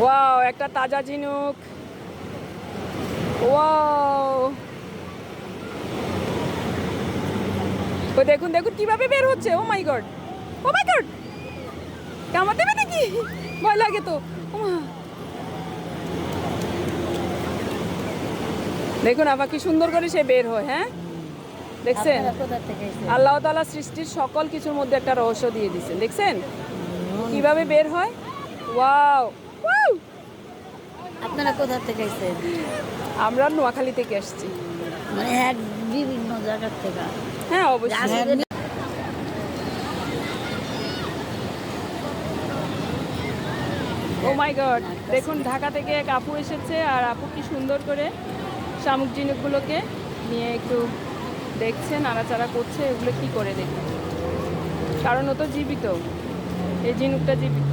Wow, একটা তাজা ঝিনুক। ওয়াও, ও দেখুন দেখুন কিভাবে বের হচ্ছে। ও মাই গড, ও মাই গড, কামড় দেবে নাকি? ভয় লাগে তো। ওমা, দেখুন আবার কি সুন্দর করে সে বের হয়। হ্যাঁ, দেখছেন? আল্লাহ তাআলা সৃষ্টির সকল কিছুর মধ্যে একটা রহস্য দিয়ে দিয়েছেন। দেখছেন কিভাবে বের হয়? Wow, wow. আপনারা কোথা থেকে এসেছেন? আমরা নোয়াখালী থেকে আসছি। মানে এক বিভিন্ন জায়গার থেকে। হ্যাঁ অবশ্যই। ও মাই গড, দেখুন ঢাকা থেকে এক আপু এসেছে, আর আপু কি সুন্দর করে শামুক ঝিনুকগুলোকে নিয়ে একটু দেখছে, নাড়াচাড়া করছে। এগুলো কি করে দেখুন, কারণ ও তো জীবিত, এই ঝিনুকটা জীবিত।